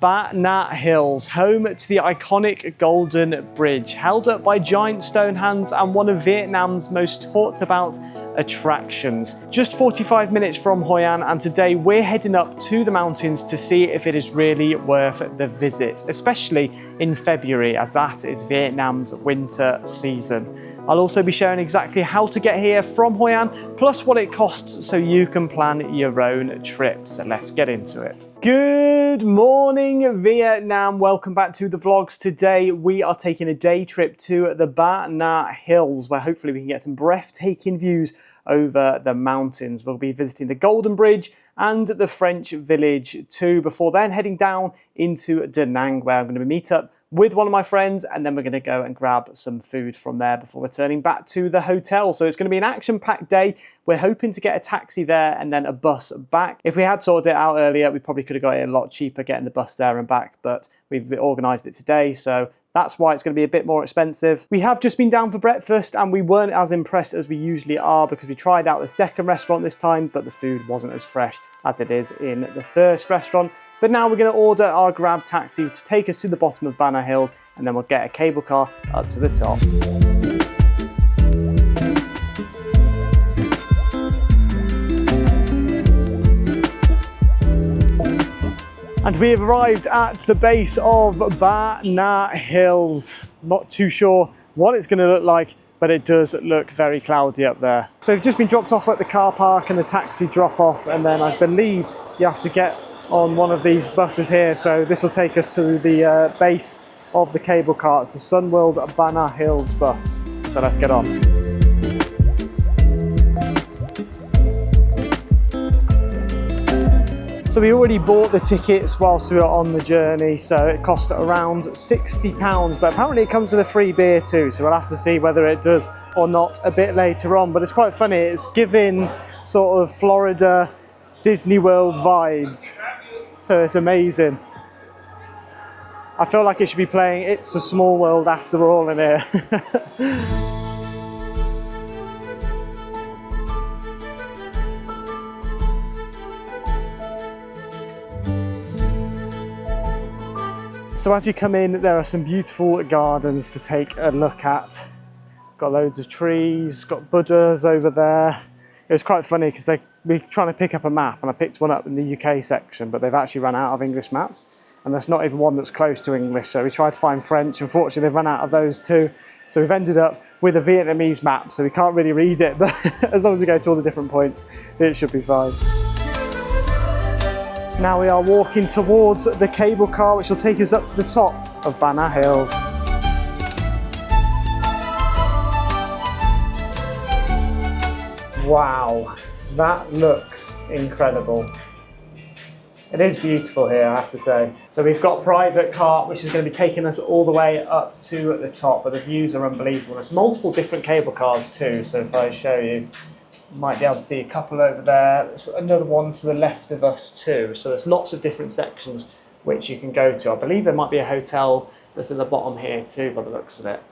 Ba Na Hills, home to the iconic Golden Bridge, held up by giant stone hands and one of Vietnam's most talked about attractions. Just 45 minutes from Hoi An, and today we're heading up to the mountains to see if it is really worth the visit, especially in February, as that is Vietnam's winter season. I'll also be sharing exactly how to get here from Hoi An, plus what it costs so you can plan your own trip. So let's get into it. Good morning, Vietnam. Welcome back to the vlogs. Today we are taking a day trip to the Ba Na Hills, where hopefully we can get some breathtaking views over the mountains. We'll be visiting the Golden Bridge and the French village too, before then heading down into Da Nang, where I'm going to meet up with one of my friends, and then we're going to go and grab some food from there before returning back to the hotel. So it's going to be an action-packed day. We're hoping to get a taxi there and then a bus back. If we had sorted it out earlier, we probably could have got it a lot cheaper getting the bus there and back, but we've organised it today, so that's why it's going to be a bit more expensive. We have just been down for breakfast and we weren't as impressed as we usually are, because we tried out the second restaurant this time, but the food wasn't as fresh as it is in the first restaurant. But now we're going to order our Grab taxi to take us to the bottom of Ba Na Hills, and then we'll get a cable car up to the top. And we have arrived at the base of Ba Na Hills. Not too sure what it's going to look like, but it does look very cloudy up there. So we've just been dropped off at the car park and the taxi drop off, and then I believe you have to get on one of these buses here. So this will take us to the base of the cable car. It's the Sunworld Ba Na Hills bus. So let's get on. So we already bought the tickets whilst we were on the journey, so it cost around £60, but apparently it comes with a free beer too, so we'll have to see whether it does or not a bit later on. But it's quite funny, it's giving sort of Florida Disney World vibes, so it's amazing. I feel like it should be playing It's a Small World after all in here. So as you come in, there are some beautiful gardens to take a look at. Got loads of trees, got Buddhas over there. It was quite funny because we were trying to pick up a map, and I picked one up in the UK section, but they've actually run out of English maps, and there's not even one that's close to English. So we tried to find French. Unfortunately, they've run out of those too. So we've ended up with a Vietnamese map, so we can't really read it, but as long as we go to all the different points, it should be fine. Now we are walking towards the cable car, which will take us up to the top of Ba Na Hills. Wow, that looks incredible. It is beautiful here, I have to say. So we've got a private car, which is going to be taking us all the way up to the top, but the views are unbelievable. There's multiple different cable cars too, so if I show you, you might be able to see a couple over there. There's another one to the left of us too. So there's lots of different sections which you can go to. I believe there might be a hotel that's at the bottom here too, by the looks of it.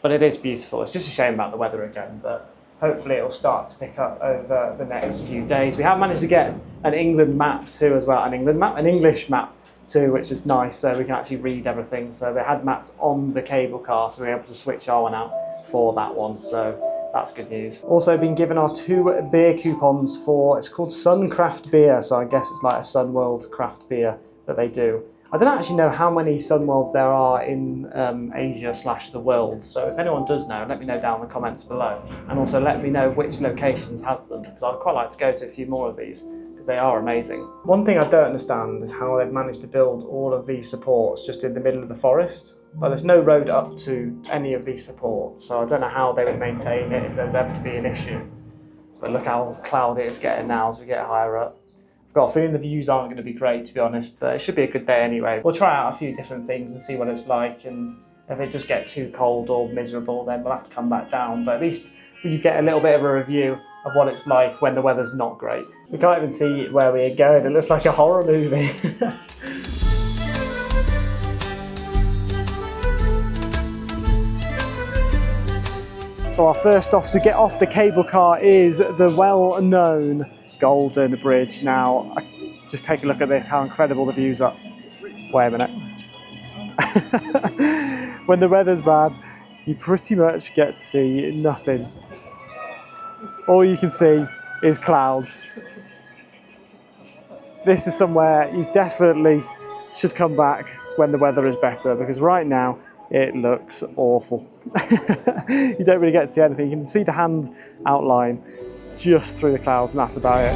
But it is beautiful. It's just a shame about the weather again, but hopefully it'll start to pick up over the next few days. We have managed to get an England map too as well, an English map too, which is nice, so we can actually read everything. So they had maps on the cable car, so we were able to switch our one out for that one, so that's good news. Also been given our 2 beer coupons for, it's called Suncraft beer, so I guess it's like a Sunworld craft beer that they do. I don't actually know how many Sunworlds there are in Asia / the world, so if anyone does know, let me know down in the comments below, and also let me know which locations has them, because I'd quite like to go to a few more of these, because they are amazing. One thing I don't understand is how they've managed to build all of these supports just in the middle of the forest. But there's no road up to any of these supports, so I don't know how they would maintain it if there was ever to be an issue. But look how cloudy it's getting now as we get higher up. I've got a feeling the views aren't going to be great, to be honest, but it should be a good day anyway. We'll try out a few different things and see what it's like, and if it just gets too cold or miserable, then we'll have to come back down. But at least you get a little bit of a review of what it's like when the weather's not great. We can't even see where we're going. It looks like a horror movie. So our first stop as we get off the cable car is the well-known Golden Bridge. Now, just take a look at this, how incredible the views are. Wait a minute. When the weather's bad, you pretty much get to see nothing. All you can see is clouds. This is somewhere you definitely should come back when the weather is better, because right now it looks awful. You don't really get to see anything. You can see the hand outline just through the clouds, and that's about it.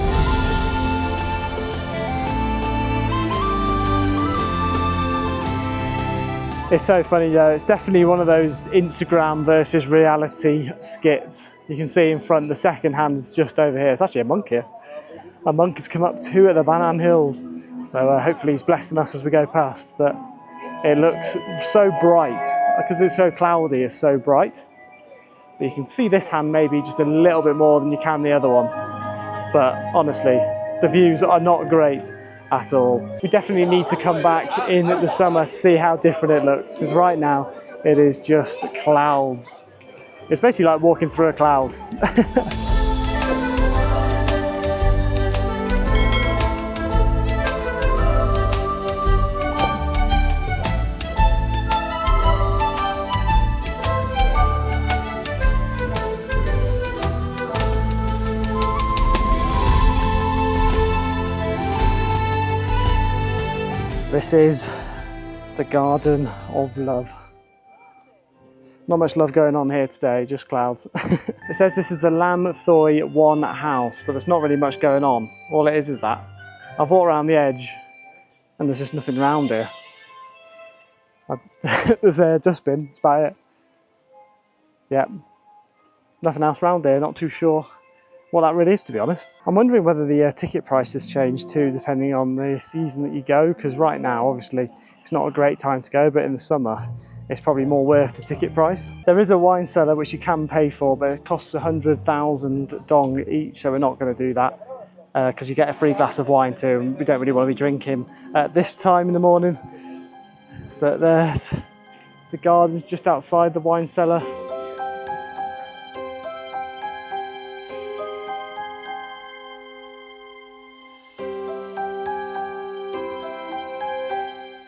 It's so funny though, it's definitely one of those Instagram versus reality skits. You can see in front, the second hand's just over here. It's actually a monk here. A monk has come up to at the Ba Na Hills. So hopefully he's blessing us as we go past. But it looks so bright, because it's so cloudy, it's so bright. But you can see this hand maybe just a little bit more than you can the other one. But honestly, the views are not great at all. We definitely need to come back in the summer to see how different it looks, because right now it is just clouds. It's basically like walking through a cloud. This is the Garden of Love. Not much love going on here today, just clouds. It says this is the Lam Thoy 1 house, but there's not really much going on. All it is that. I've walked around the edge and there's just nothing around here. There's a dustbin, that's about it. Yeah, nothing else around here, not too sure what that really is, to be honest. I'm wondering whether the ticket prices change too, depending on the season that you go, because right now, obviously, it's not a great time to go, but in the summer, it's probably more worth the ticket price. There is a wine cellar which you can pay for, but it costs 100,000 dong each, so we're not going to do that, because you get a free glass of wine too, and we don't really want to be drinking at this time in the morning. But there's the gardens just outside the wine cellar.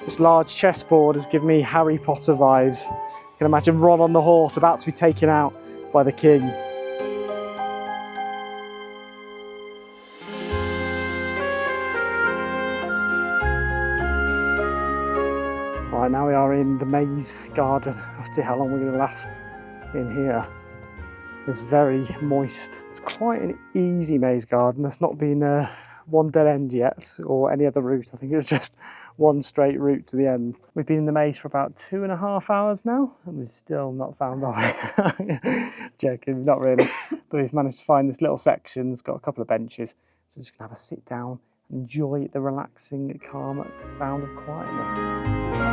This large chessboard has given me Harry Potter vibes. You can imagine Ron on the horse about to be taken out by the king. Right, now we are in the maze garden. Let's see how long we're going to last in here. It's very moist. It's quite an easy maze garden. There's not been one dead end yet, or any other route. I think it's just one straight route to the end. We've been in the maze for about 2.5 hours now, and we've still not found our way. Joking, not really. But we've managed to find this little section. It's got a couple of benches. So just gonna have a sit down, enjoy the relaxing, calm sound of quietness.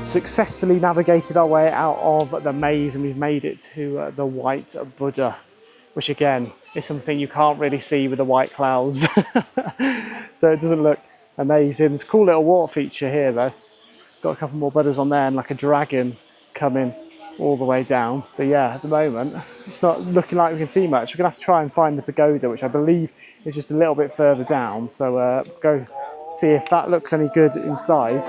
Successfully navigated our way out of the maze, and we've made it to the White Buddha, which again is something you can't really see with the white clouds. So it doesn't look amazing. It's a cool little water feature here though. Got a couple more Buddhas on there and like a dragon coming all the way down. But yeah, at the moment it's not looking like we can see much. We're gonna have to try and find the pagoda, which I believe is just a little bit further down. So go see if that looks any good inside.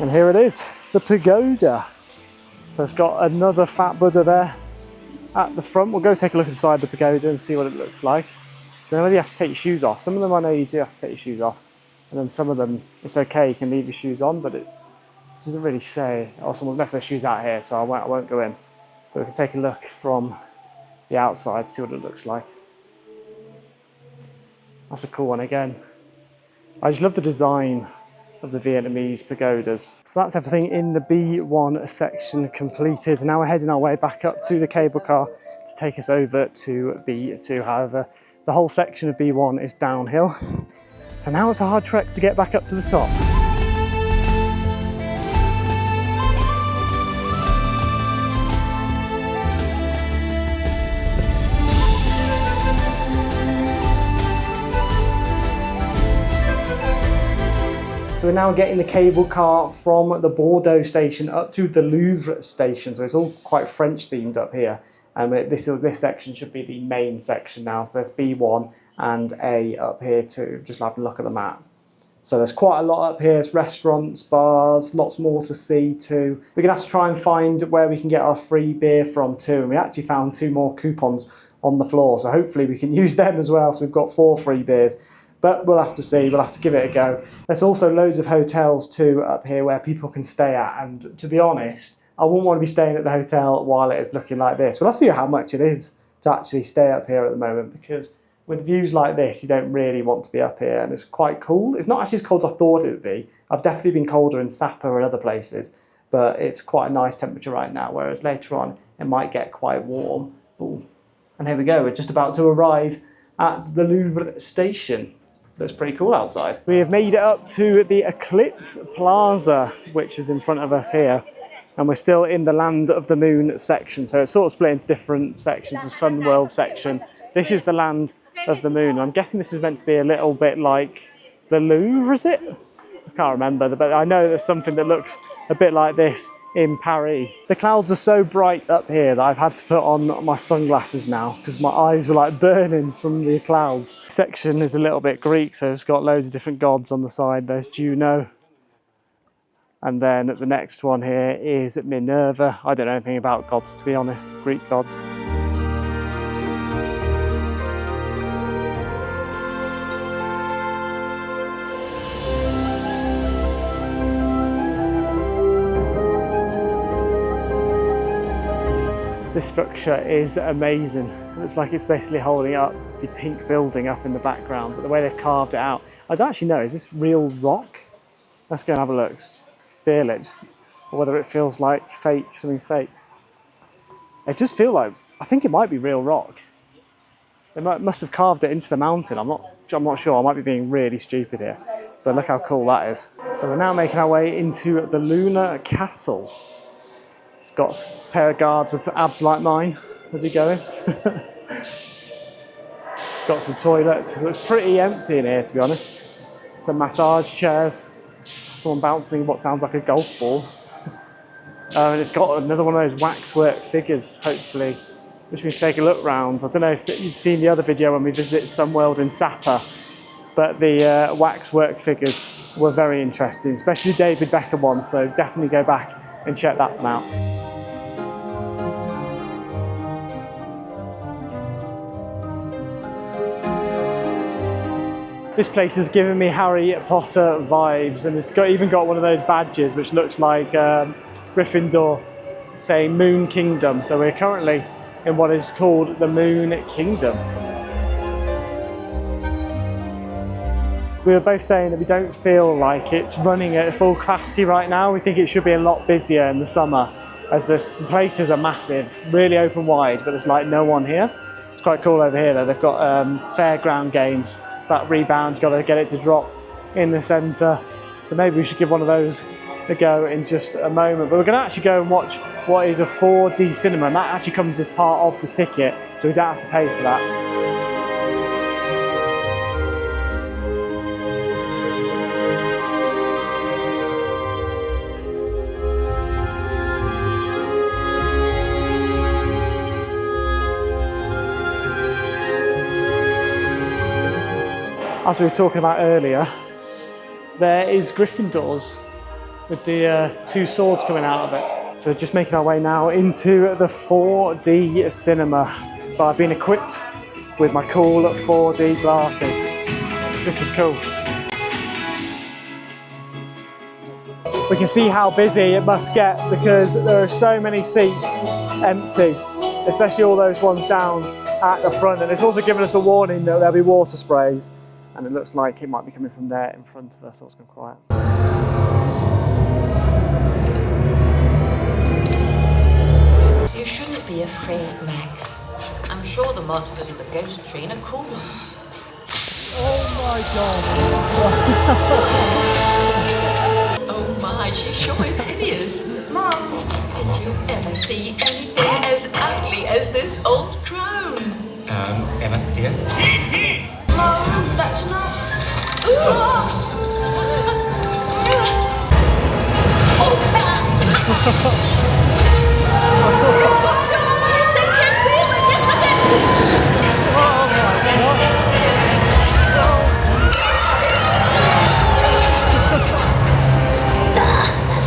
And here it is, the pagoda. So it's got another fat Buddha there at the front. We'll go take a look inside the pagoda and see what it looks like. Don't know whether you have to take your shoes off. Some of them I know you do have to take your shoes off. And then some of them, it's okay, you can leave your shoes on, but it doesn't really say, oh, someone's left their shoes out here, so I won't go in. But we can take a look from the outside, see what it looks like. That's a cool one again. I just love the design of the Vietnamese pagodas. So that's everything in the B1 section completed. Now we're heading our way back up to the cable car to take us over to B2. However, The whole section of B1 is downhill. So now it's a hard trek to get back up to the top. So we're now getting the cable car from the Bordeaux station up to the Louvre station. So it's all quite French themed up here. And this section should be the main section now. So there's B1 and A up here too. Just have a look at the map. So there's quite a lot up here. There's restaurants, bars, lots more to see too. We're gonna have to try and find where we can get our free beer from too. And we actually found 2 more coupons on the floor. So hopefully we can use them as well. So we've got 4 free beers. But we'll have to see, we'll have to give it a go. There's also loads of hotels too up here where people can stay at, and to be honest, I wouldn't want to be staying at the hotel while it is looking like this. Well, I'll see how much it is to actually stay up here at the moment, because with views like this, you don't really want to be up here, and it's quite cool. It's not actually as cold as I thought it would be. I've definitely been colder in Sapa and other places, but it's quite a nice temperature right now, whereas later on, it might get quite warm. Ooh. And here we go, we're just about to arrive at the Louvre station. Looks pretty cool outside. We have made it up to the Eclipse Plaza, which is in front of us here. And we're still in the Land of the Moon section. So it's sort of split into different sections, the Sunworld section. This is the Land of the Moon. I'm guessing this is meant to be a little bit like the Louvre, is it? I can't remember, but I know there's something that looks a bit like this in Paris. The clouds are so bright up here that I've had to put on my sunglasses now because my eyes were like burning from the clouds. This section is a little bit Greek, so it's got loads of different gods on the side. There's Juno. And then the next one here is Minerva. I don't know anything about gods, to be honest, Greek gods. This structure is amazing. It looks like it's basically holding up the pink building up in the background, but the way they've carved it out, I don't actually know, is this real rock? Let's go and have a look, just feel it, or whether it feels like fake, something fake. It does feel like, I think it might be real rock. They must have carved it into the mountain. I'm not sure, I might be being really stupid here, but look how cool that is. So we're now making our way into the Lunar Castle. It's got a pair of guards with abs like mine. How's he going? Got some toilets. It looks pretty empty in here, to be honest. Some massage chairs. Someone bouncing what sounds like a golf ball. And it's got another one of those waxwork figures, hopefully, which we can take a look round. I don't know if you've seen the other video when we visit Sunworld in Sapa, but the waxwork figures were very interesting, especially David Beckham ones, so definitely go back and check that one out. This place has given me Harry Potter vibes, and it's even got one of those badges which looks like Gryffindor, saying Moon Kingdom. So we're currently in what is called the Moon Kingdom. We were both saying that we don't feel like it's running at full capacity right now. We think it should be a lot busier in the summer, as the places are massive, really open wide, but there's like no one here. It's quite cool over here though. They've got fairground games. It's that rebound, you've got to get it to drop in the centre. So maybe we should give one of those a go in just a moment. But we're going to actually go and watch what is a 4D cinema, and that actually comes as part of the ticket, so we don't have to pay for that. As we were talking about earlier, there is Gryffindor's with the 2 swords coming out of it. So just making our way now into the 4D cinema. But I've been equipped with my cool 4D glasses. This is cool. We can see how busy it must get because there are so many seats empty, especially all those ones down at the front. And it's also given us a warning that there'll be water sprays. And it looks like it might be coming from there in front of us, so it's gone quiet. You shouldn't be afraid, Max. I'm sure sure the martyrs and the ghost train are cool. Oh my god! Oh my, she sure is hideous. Mom, did you ever see anything as ugly as this old crone? Emma, dear. Mom, that's enough. Ooh. Oh,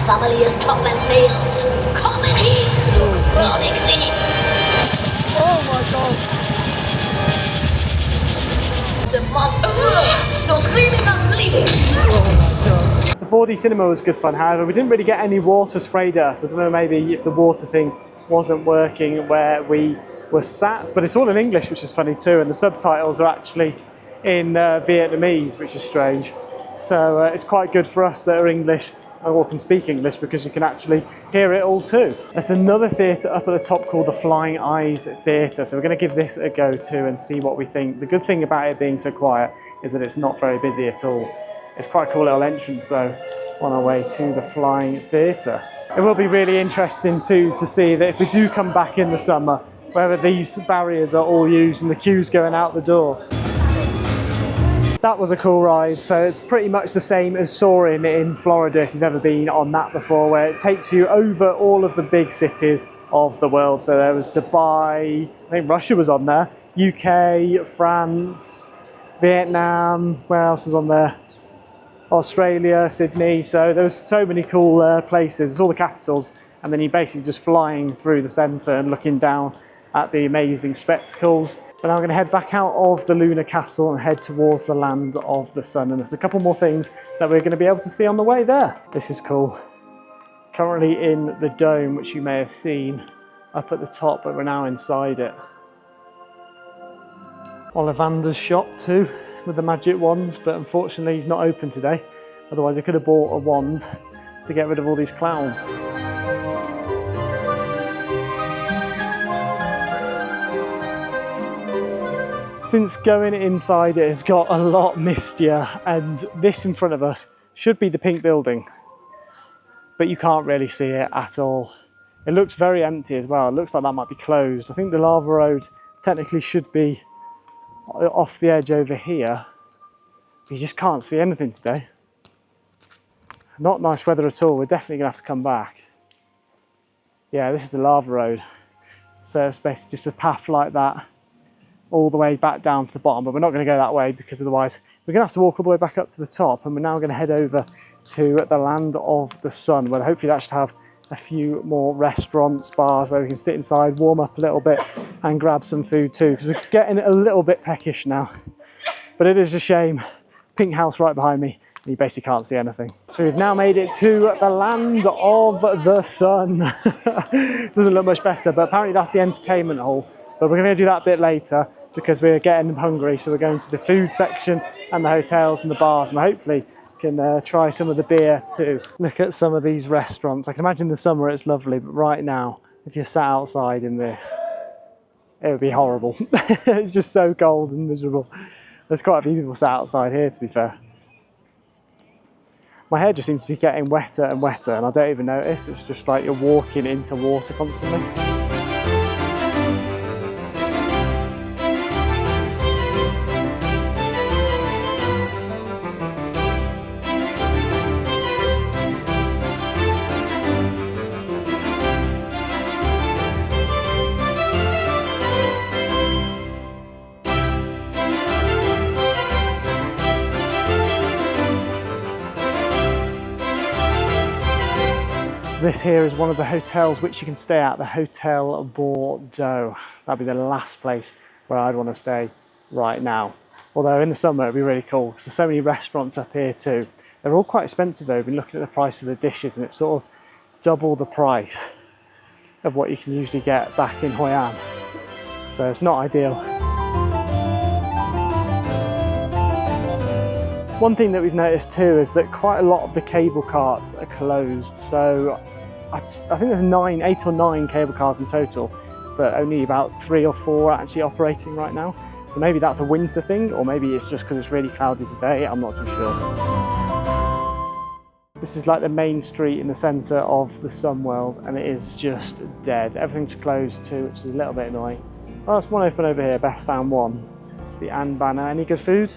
Family is tough as nails. Come and eat, you crawling thieves. Oh my god! The monster. No screaming, I'm leaving. The 4D cinema was good fun, however, we didn't really get any water sprayed at us. I don't know, maybe if the water thing wasn't working where we were sat, but it's all in English, which is funny too, and the subtitles are actually in Vietnamese, which is strange. So it's quite good for us that are English or can speak English, because you can actually hear it all too. There's another theatre up at the top called the Flying Eyes Theatre, so we're going to give this a go too and see what we think. The good thing about it being so quiet is that it's not very busy at all. It's quite a cool little entrance though on our way to the Flying Theatre. It will be really interesting too to see that if we do come back in the summer, whether these barriers are all used and the queue's going out the door. That was a cool ride. So it's pretty much the same as soaring in Florida, if you've ever been on that before, where it takes you over all of the big cities of the world. So there was Dubai, I think Russia was on there, UK, France, Vietnam, where else was on there? Australia, Sydney. So there was so many cool places. It's all the capitals, and then you're basically just flying through the centre and looking down at the amazing spectacles. But now I'm going to head back out of the lunar castle and head towards the land of the sun. And there's a couple more things that we're going to be able to see on the way there. This is cool. Currently in the dome, which you may have seen up at the top, but we're now inside it. Ollivander's shop too, with the magic wands, but unfortunately he's not open today. Otherwise I could have bought a wand to get rid of all these clouds. Since going inside, it has got a lot mistier, and this in front of us should be the pink building, but you can't really see it at all. It looks very empty as well. It looks like that might be closed. I think the lava road technically should be off the edge over here. You just can't see anything today. Not nice weather at all. We're definitely gonna have to come back. Yeah, this is the lava road. So it's basically just a path like that all the way back down to the bottom, but we're not going to go that way because otherwise we're going to have to walk all the way back up to the top. And we're now going to head over to the land of the sun, where hopefully that should have a few more restaurants, bars where we can sit inside, warm up a little bit and grab some food too, because we're getting a little bit peckish now. But it is a shame. Pink house right behind me, and you basically can't see anything. So we've now made it to the land of the sun. Doesn't look much better, but apparently that's the entertainment hall. But we're going to do that a bit later, because we're getting hungry, so we're going to the food section and the hotels and the bars, and we hopefully can try some of the beer too. Look at some of these restaurants. I can imagine in the summer it's lovely, but right now, if you're sat outside in this, it would be horrible. It's just so cold and miserable. There's quite a few people sat outside here, to be fair. My hair just seems to be getting wetter and wetter, and I don't even notice. It's just like you're walking into water constantly. This here is one of the hotels which you can stay at, the Hotel Bordeaux. That'd be the last place where I'd want to stay right now. Although in the summer it'd be really cool because there's so many restaurants up here too. They're all quite expensive though. I've been looking at the price of the dishes and it's sort of double the price of what you can usually get back in Hoi An. So it's not ideal. One thing that we've noticed too is that quite a lot of the cable cars are closed. So I think there's 8 or 9 cable cars in total, but only about 3 or 4 are actually operating right now. So maybe that's a winter thing, or maybe it's just because it's really cloudy today, I'm not too sure. This is like the main street in the centre of the Sunworld, and it is just dead. Everything's closed too, which is a little bit annoying. Oh, there's one open over here, Beth found one. The Ba Na. Any good food?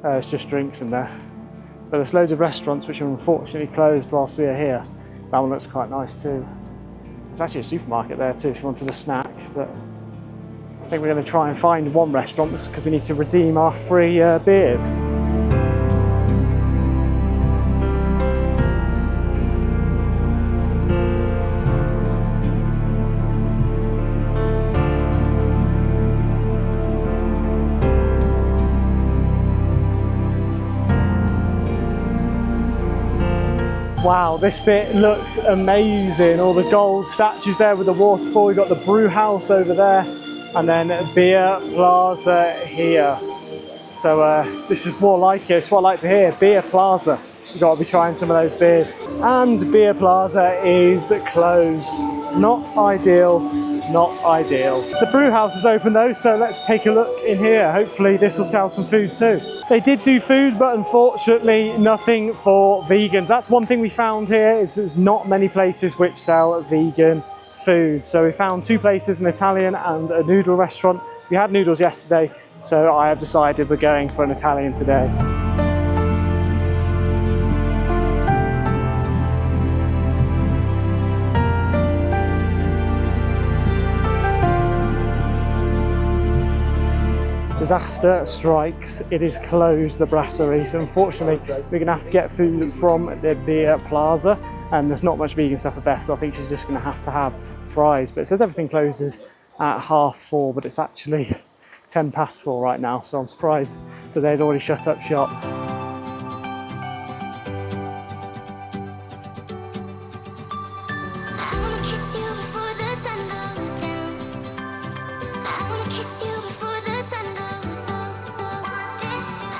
It's just drinks in there. But there's loads of restaurants which are unfortunately closed whilst we are here. That one looks quite nice too. There's actually a supermarket there too if you wanted a snack, but I think we're going to try and find one restaurant because we need to redeem our free beers. Wow, this bit looks amazing. All the gold statues there with the waterfall. We've got the brew house over there, and then Beer Plaza here. So this is more like it. It's what I like to hear, Beer Plaza. You've got to be trying some of those beers. And Beer Plaza is closed. Not ideal, not ideal. The brew house is open though, so let's take a look in here. Hopefully this will sell some food too. They did do food, but unfortunately nothing for vegans. That's one thing we found here, is there's not many places which sell vegan food. So we found 2 places, an Italian and a noodle restaurant. We had noodles yesterday, so I have decided we're going for an Italian today. Disaster strikes, it is closed, the brasserie, so unfortunately we're going to have to get food from the Beer Plaza, and there's not much vegan stuff at best, so I think she's just going to have fries. But it says everything closes at 4:30, but it's actually 4:10 right now, so I'm surprised that they'd already shut up shop.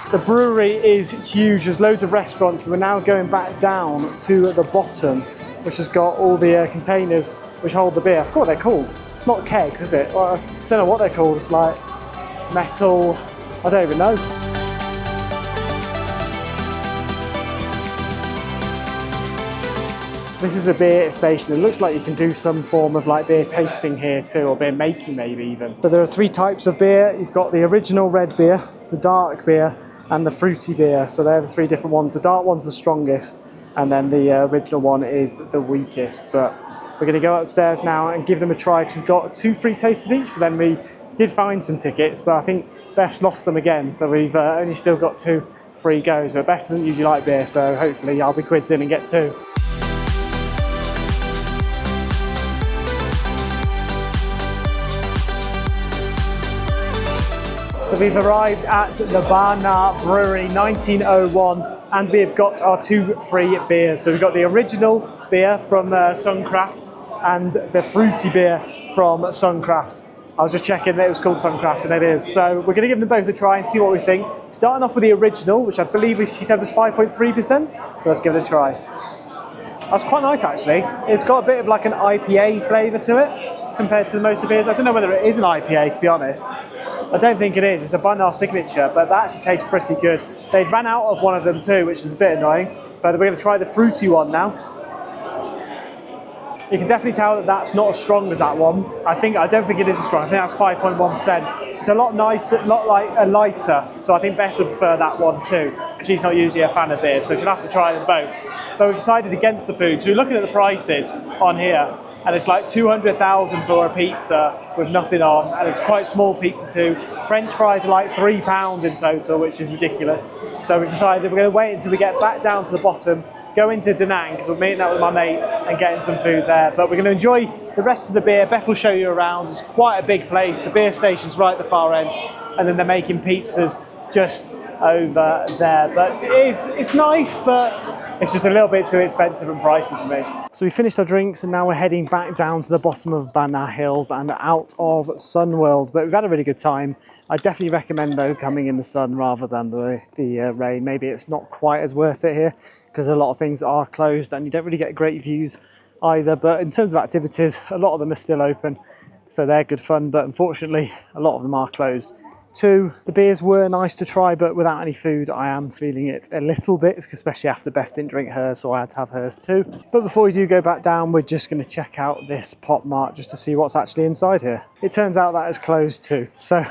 The brewery is huge, there's loads of restaurants, but we're now going back down to the bottom, which has got all the containers which hold the beer. I forgot what they're called. It's not kegs, is it? Well, I don't know what they're called. It's like metal, I don't even know. So this is the beer station. It looks like you can do some form of like beer tasting here too, or beer making maybe even. So there are 3 types of beer. You've got the original red beer, the dark beer, and the fruity beer. So they're the 3 different ones. The dark one's the strongest, and then the original one is the weakest. But we're going to go upstairs now and give them a try, because we've got 2 free tasters each, but then we did find some tickets, but I think Beth's lost them again, so we've only still got 2 free goes. But Beth doesn't usually like beer, so hopefully I'll be quids in and get 2. So we've arrived at the Ba Na Brewery 1901, and we've got our 2 free beers. So we've got the original beer from Suncraft and the fruity beer from Suncraft. I was just checking that it was called Suncraft, and it is. So we're going to give them both a try and see what we think. Starting off with the original, which I believe she said was 5.3%. So let's give it a try. That's quite nice actually. It's got a bit of like an IPA flavour to it compared to most of the beers. I don't know whether it is an IPA, to be honest. I don't think it is. It's a Ba Na signature, but that actually tastes pretty good. They'd ran out of one of them too, which is a bit annoying. But we're going to try the fruity one now. You can definitely tell that that's not as strong as that one. I don't think it is as strong. I think that's 5.1%. It's a lot nicer, a lot like a lighter. So I think Beth would prefer that one too, because she's not usually a fan of beer. So she'll have to try them both. But we've decided against the food. So we're looking at the prices on here, and it's like 200,000 for a pizza with nothing on, and it's quite small pizza too. French fries are like £3 in total, which is ridiculous. So we've decided we're going to wait until we get back down to the bottom, go into Da Nang, because we're meeting up with my mate and getting some food there. But we're going to enjoy the rest of the beer. Beth will show you around. It's quite a big place. The beer station's right at the far end, and then they're making pizzas just over there. But it's nice, but it's just a little bit too expensive and pricey for me. So we finished our drinks, and now we're heading back down to the bottom of Ba Na Hills and out of Sunworld. But we've had a really good time. I definitely recommend though coming in the sun rather than the rain. Maybe it's not quite as worth it here because a lot of things are closed and you don't really get great views either. But in terms of activities, a lot of them are still open, so they're good fun. But unfortunately, a lot of them are closed. Two, the beers were nice to try, but without any food, I am feeling it a little bit, especially after Beth didn't drink hers, so I had to have hers too. But before we do go back down, we're just going to check out this Pop Mart just to see what's actually inside here. It turns out that is closed too, so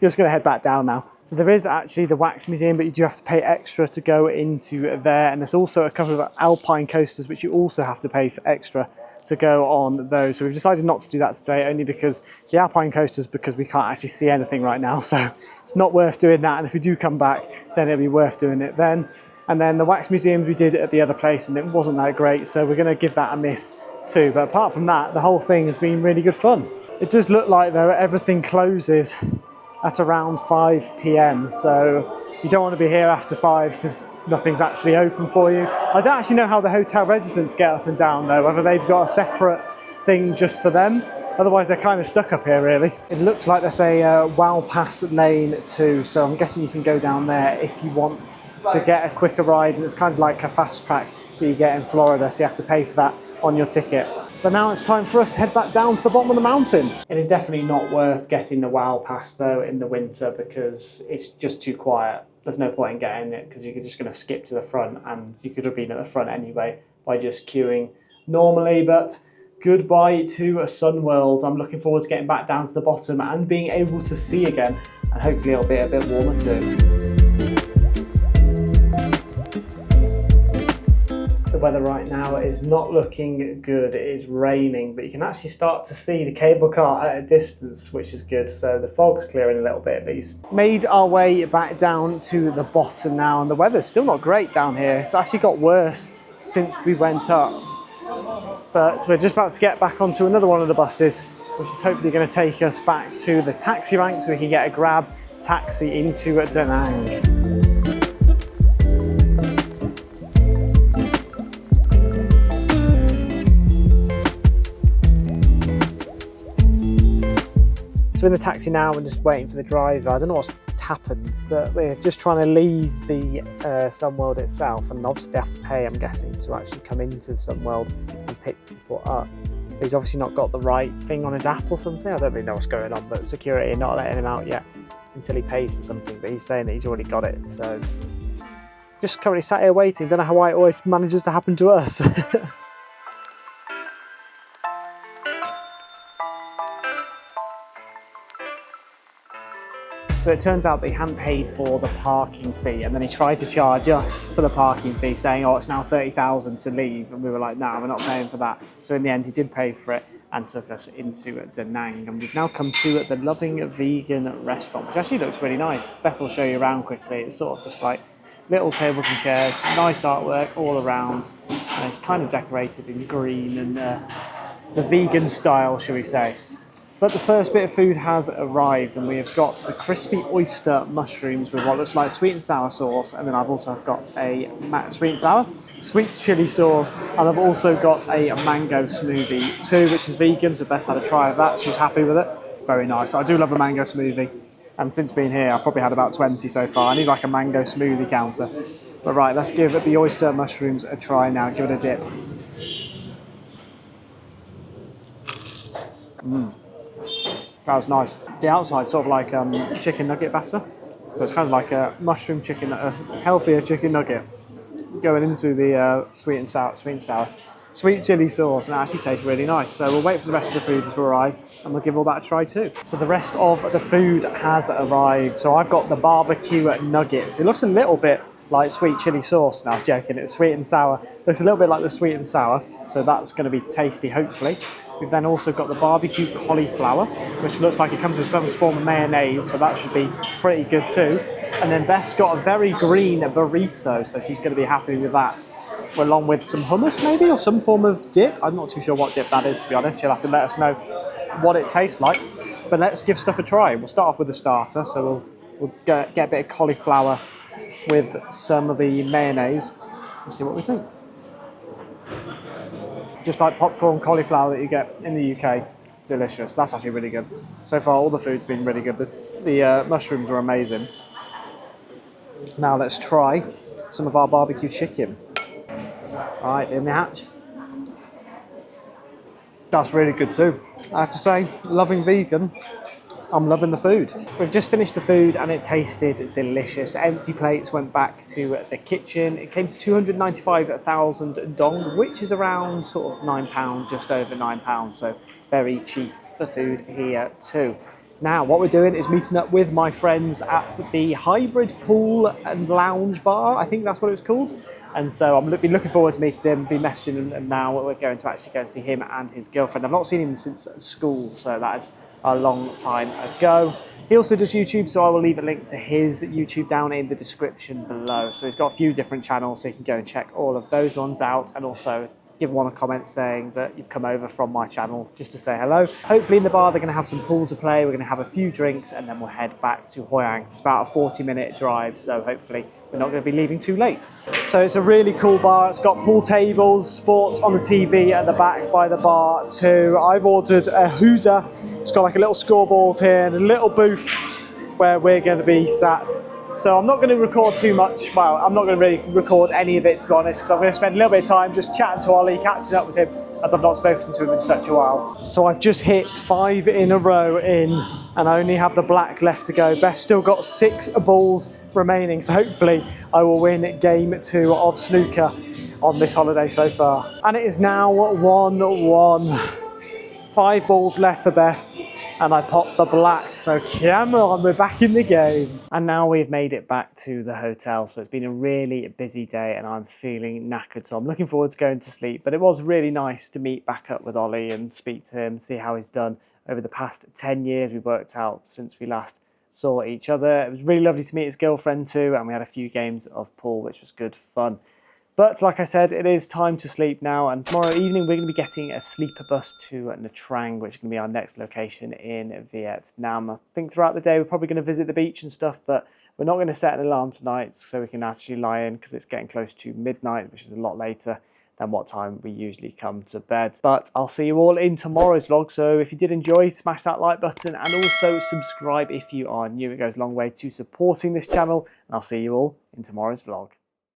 just going to head back down now. So there is actually the Wax Museum, but you do have to pay extra to go into there, and there's also a couple of alpine coasters, which you also have to pay for extra to go on those. So we've decided not to do that today, only because the alpine coasters, because we can't actually see anything right now, so it's not worth doing that. And if we do come back, then it'll be worth doing it then. And then the Wax Museums we did at the other place, and it wasn't that great, so we're going to give that a miss too. But apart from that, the whole thing has been really good fun. It does look like though everything closes at around 5 p.m, so you don't want to be here after 5 because nothing's actually open for you. I don't actually know how the hotel residents get up and down though, whether they've got a separate thing just for them. Otherwise they're kind of stuck up here really. It looks like there's a Wow Pass lane too, so I'm guessing you can go down there if you want to get a quicker ride. And it's kind of like a fast track that you get in Florida, so you have to pay for that on your ticket. But now it's time for us to head back down to the bottom of the mountain. It is definitely not worth getting the Wow Pass though in the winter because it's just too quiet. There's no point in getting it because you're just going to skip to the front, and you could have been at the front anyway by just queuing normally. But goodbye to Sunworld. I'm looking forward to getting back down to the bottom and being able to see again, and hopefully it'll be a bit warmer too. The weather right now is not looking good. It is raining, but you can actually start to see the cable car at a distance, which is good. So the fog's clearing a little bit at least. Made our way back down to the bottom now, and the weather's still not great down here. It's actually got worse since we went up. But we're just about to get back onto another one of the buses, which is hopefully going to take us back to the taxi rank so we can get a grab taxi into Da Nang. So in the taxi now and just waiting for the driver. I don't know what's happened, but we're just trying to leave the Sunworld itself, and obviously they have to pay, I'm guessing, to actually come into Sunworld and pick people up. But he's obviously not got the right thing on his app or something. I don't really know what's going on, but security are not letting him out yet until he pays for something, but he's saying that he's already got it. So just currently sat here waiting. Don't know how it always manages to happen to us. So it turns out they hadn't paid for the parking fee, and then he tried to charge us for the parking fee, saying, oh, it's now 30,000 to leave. And we were like, no, we're not paying for that. So in the end, he did pay for it and took us into Da Nang. And we've now come to the Loving Vegan restaurant, which actually looks really nice. Beth will show you around quickly. It's sort of just like little tables and chairs, nice artwork all around. And it's kind of decorated in green and the vegan style, shall we say. But the first bit of food has arrived, and we have got the crispy oyster mushrooms with what looks like sweet and sour sauce, and then I've also got a sweet and sour, sweet chili sauce, and I've also got a mango smoothie too, which is vegan, so Beth had a try of that. She was happy with it. Very nice. I do love a mango smoothie, and since being here, I've probably had about 20 so far. I need like a mango smoothie counter. But right, let's give the oyster mushrooms a try now. Give it a dip. That was nice. The outside's sort of like chicken nugget batter. So it's kind of like a mushroom chicken, a healthier chicken nugget going into the sweet chili sauce, and it actually tastes really nice. So we'll wait for the rest of the food to arrive, and we'll give all that a try too. So the rest of the food has arrived. So I've got the barbecue nuggets. It looks a little bit like sweet chili sauce. No, I was joking. It's sweet and sour. It looks a little bit like the sweet and sour, so that's going to be tasty, hopefully. We've then also got the barbecue cauliflower, which looks like it comes with some form of mayonnaise, so that should be pretty good too. And then Beth's got a very green burrito, so she's going to be happy with that, along with some hummus maybe, or some form of dip. I'm not too sure what dip that is, to be honest. You'll have to let us know what it tastes like. But let's give stuff a try. We'll start off with the starter, so we'll get a bit of cauliflower with some of the mayonnaise and see what we think. Just like popcorn cauliflower that you get in the UK. Delicious. That's actually really good. So far, all the food's been really good. The mushrooms are amazing. Now let's try some of our barbecue chicken. All right, in the hatch. That's really good too. I have to say, loving vegan, I'm loving the food. We've just finished the food and it tasted delicious. Empty plates went back to the kitchen. It came to 295,000 dong, which is around sort of £9, just over £9. So very cheap for food here too. Now, what we're doing is meeting up with my friends at the Hybrid Pool and Lounge Bar. I think that's what it was called. And so I'm looking forward to meeting him, be messaging him, and now we're going to actually go and see him and his girlfriend. I've not seen him since school, so that is a long time ago. He also does YouTube, so I will leave a link to his YouTube down in the description below. So he's got a few different channels, so you can go and check all of those ones out, and also give one a comment saying that you've come over from my channel just to say hello. Hopefully in the bar they're going to have some pool to play, we're going to have a few drinks, and then we'll head back to Hoi An. It's about a 40-minute drive, so hopefully we're not going to be leaving too late. So it's a really cool bar. It's got pool tables, sports on the TV at the back by the bar too. I've ordered a Hooter. It's got like a little scoreboard here and a little booth where we're going to be sat. So I'm not going to record too much. Well, I'm not going to really record any of it, to be honest, because I'm going to spend a little bit of time just chatting to Ollie, catching up with him, as I've not spoken to him in such a while. So I've just hit 5 in a row in, and I only have the black left to go. Beth's still got 6 balls remaining, so hopefully I will win game 2 of snooker on this holiday so far. And it is now 1-1. 5 balls left for Beth, and I popped the black, so come on, we're back in the game. And now we've made it back to the hotel, so it's been a really busy day and I'm feeling knackered, so I'm looking forward to going to sleep. But it was really nice to meet back up with Ollie and speak to him, see how he's done over the past 10 years we worked out since we last saw each other. It was really lovely to meet his girlfriend too, and we had a few games of pool, which was good fun. But like I said, it is time to sleep now, and tomorrow evening we're going to be getting a sleeper bus to Nha Trang, which is going to be our next location in Vietnam. I think throughout the day we're probably going to visit the beach and stuff, but we're not going to set an alarm tonight so we can actually lie in, because it's getting close to midnight, which is a lot later than what time we usually come to bed. But I'll see you all in tomorrow's vlog, so if you did enjoy, smash that like button and also subscribe if you are new. It goes a long way to supporting this channel, and I'll see you all in tomorrow's vlog.